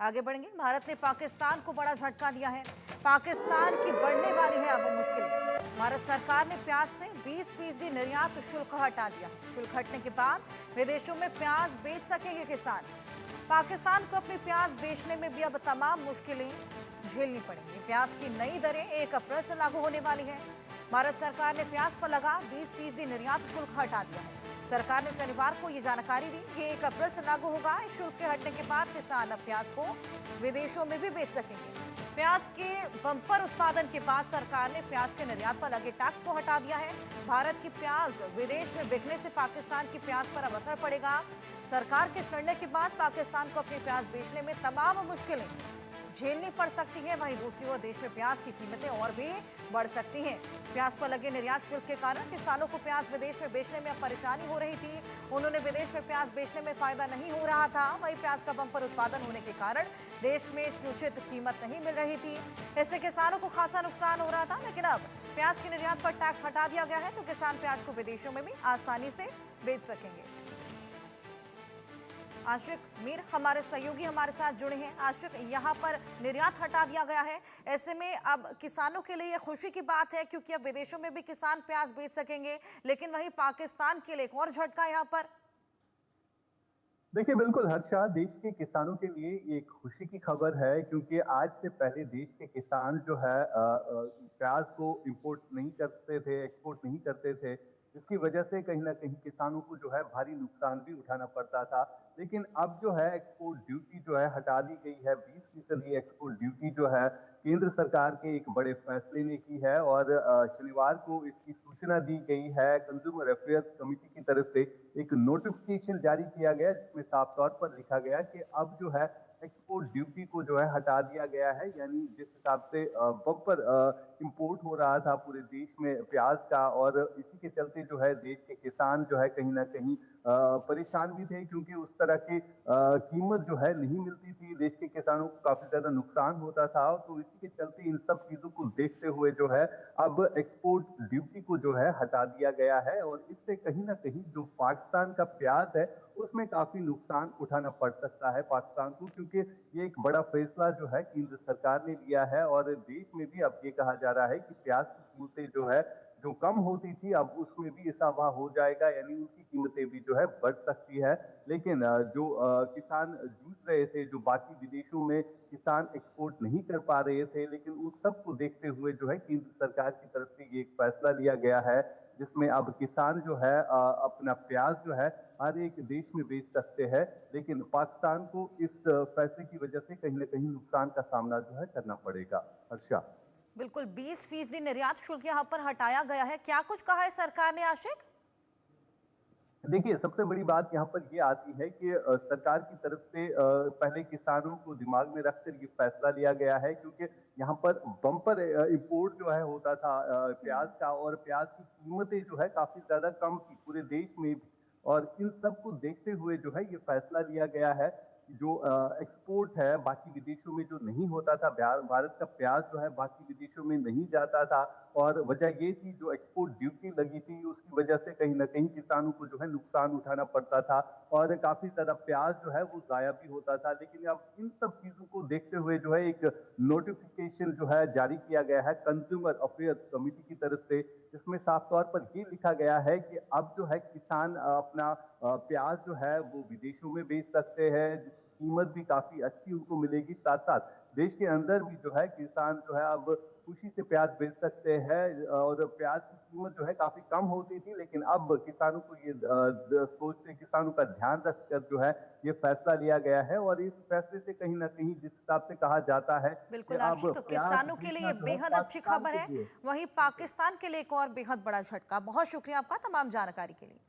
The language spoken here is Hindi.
आगे बढ़ेंगे। भारत ने पाकिस्तान को बड़ा झटका दिया है। पाकिस्तान की बढ़ने वाली है अब मुश्किलें। भारत सरकार ने प्याज से 20% निर्यात शुल्क हटा दिया। शुल्क हटने के बाद विदेशों में प्याज बेच सकेंगे किसान। पाकिस्तान को अपनी प्याज बेचने में भी अब तमाम मुश्किलें झेलनी पड़ेंगी। प्याज की नई दरें 1 अप्रैल से लागू होने वाली है। भारत सरकार ने प्याज पर लगा 20% निर्यात शुल्क हटा दिया है। सरकार ने शनिवार को ये जानकारी दी। ये 1 अप्रैल से लागू होगा। इस शुल्क के हटने के बाद किसान अब प्याज को विदेशों में भी बेच सकेंगे। प्याज के बम्पर उत्पादन के बाद सरकार ने प्याज के निर्यात पर लगे टैक्स को हटा दिया है। भारत की प्याज विदेश में बिकने से पाकिस्तान की प्याज पर अब असर पड़ेगा। सरकार के इस निर्णय के बाद पाकिस्तान को अपनी प्याज बेचने में तमाम मुश्किलें झेलनी पड़ सकती है। वहीं दूसरी ओर देश में प्याज की कीमतें और भी बढ़ सकती हैं। प्याज पर लगे निर्यात शुल्क के कारण किसानों को प्याज विदेश में बेचने में अब परेशानी हो रही थी। उन्होंने विदेश में प्याज बेचने में फायदा नहीं हो रहा था। वहीं प्याज का बम्पर उत्पादन होने के कारण देश में इसकी उचित कीमत नहीं मिल रही थी। इससे किसानों को खासा नुकसान हो रहा था। लेकिन अब प्याज की निर्यात पर टैक्स हटा दिया गया है तो किसान प्याज को विदेशों में भी आसानी से बेच सकेंगे। आशिक मीर हमारे सहयोगी हमारे साथ जुड़े हैं। आशिक, यहाँ पर निर्यात हटा दिया गया है, ऐसे में अब किसानों के लिए ये खुशी की बात है क्योंकि अब विदेशों में भी किसान प्याज बेच सकेंगे। लेकिन वहीं पाकिस्तान के लिए एक और झटका यहाँ पर। देखिए, बिल्कुल हर्षा, देश के किसानों के लिए ये एक खुशी की खबर है क्योंकि आज से पहले देश के किसान जो है प्याज को इंपोर्ट नहीं करते थे, एक्सपोर्ट नहीं करते थे। इसकी वजह से कहीं न कहीं किसानों को जो है भारी नुकसान भी उठाना पड़ता था। लेकिन अब जो है एक्सपोर्ट ड्यूटी जो है हटा दी गई है। 20% ये एक्सपोर्ट ड्यूटी जो है केंद्र सरकार के एक बड़े फैसले ने की है और शनिवार को इसकी सूचना दी गई है। कंज्यूमर अफेयर्स कमेटी की तरफ से एक नोटिफिकेशन जारी किया गया जिसमें साफ तौर पर लिखा गया कि अब जो है एक्सपोर्ट ड्यूटी को जो है हटा दिया गया है। यानी जिस हिसाब से बम्पर इंपोर्ट हो रहा था पूरे देश में प्याज का, और इसी के चलते जो है देश के किसान जो है कहीं ना कहीं परेशान भी थे क्योंकि उस तरह की कीमत जो है नहीं मिलती थी। देश के किसानों को काफी ज्यादा नुकसान होता था। तो इसी के चलते इन सब चीजों को देखते हुए जो है अब एक्सपोर्ट ड्यूटी को जो है हटा दिया गया है और इससे कहीं ना कहीं जो पाकिस्तान का प्याज है उसमें काफी नुकसान उठाना पड़ सकता है पाकिस्तान को, क्योंकि ये एक बड़ा फैसला जो है केंद्र सरकार ने लिया है। और देश में भी अब ये कहा जा रहा है कि प्याज की कीमतें जो है जो कम होती थी अब उसमें भी इजाफा हो जाएगा, यानी उनकी कीमतें भी जो है बढ़ सकती है। लेकिन जो किसान जूझ रहे थे, जो बाकी विदेशों में किसान एक्सपोर्ट नहीं कर पा रहे थे, लेकिन उस सब को देखते हुए जो है केंद्र सरकार की तरफ से ये एक फैसला लिया गया है जिसमें अब किसान जो है अपना प्याज जो है हर एक देश में बेच सकते हैं। लेकिन पाकिस्तान को इस फैसले की वजह से कहीं ना कहीं नुकसान का सामना जो है करना पड़ेगा। हर्षा, बिल्कुल 20% निर्यात शुल्क यहाँ पर हटाया गया है। क्या कुछ कहा है सरकार ने आशिक? देखिए, सबसे बड़ी बात यहाँ पर ये आती है कि सरकार की तरफ से पहले किसानों को दिमाग में रखकर ये फैसला लिया गया है क्योंकि यहाँ पर बम्पर इंपोर्ट जो है होता था प्याज का, और प्याज की कीमतें जो है काफी ज्यादा कम थी पूरे देश में भी। और इन सब को देखते हुए जो है ये फैसला लिया गया है कि जो एक्सपोर्ट है बाकी विदेशों में जो नहीं होता था, भारत का प्याज जो है बाकी विदेशों में नहीं जाता था। और वजह ये थी जो एक्सपोर्ट ड्यूटी लगी थी उसकी वजह से कहीं ना कहीं किसानों को जो है नुकसान उठाना पड़ता था और काफी ज्यादा प्याज जो है वो जाया भी होता था। लेकिन अब इन सब चीजों को देखते हुए जो है एक नोटिफिकेशन जो है जारी किया गया है कंज्यूमर अफेयर्स कमेटी की तरफ से, जिसमें साफ तौर पर ये लिखा गया है कि अब जो है किसान अपना प्याज जो है वो विदेशों में बेच सकते हैं, जिसकी कीमत भी काफी अच्छी उनको मिलेगी। साथ साथ देश के अंदर भी जो है किसान जो है अब खुशी से प्याज बेच सकते हैं। और प्याज की कीमत जो है काफी कम होती थी, लेकिन अब किसानों को ये सोचते किसानों का ध्यान रखकर जो है ये फैसला लिया गया है। और इस फैसले से कहीं ना कहीं जिस हिसाब से कहा जाता है कि बिल्कुल अब आशिक, तो प्याज किसानों के लिए बेचना ये जो है बेहद अच्छी पाकिस्तान खबर के है। लिए। वहीं पाकिस्तान के लिए एक और बेहद बड़ा झटका। बहुत शुक्रिया आपका तमाम जानकारी के लिए।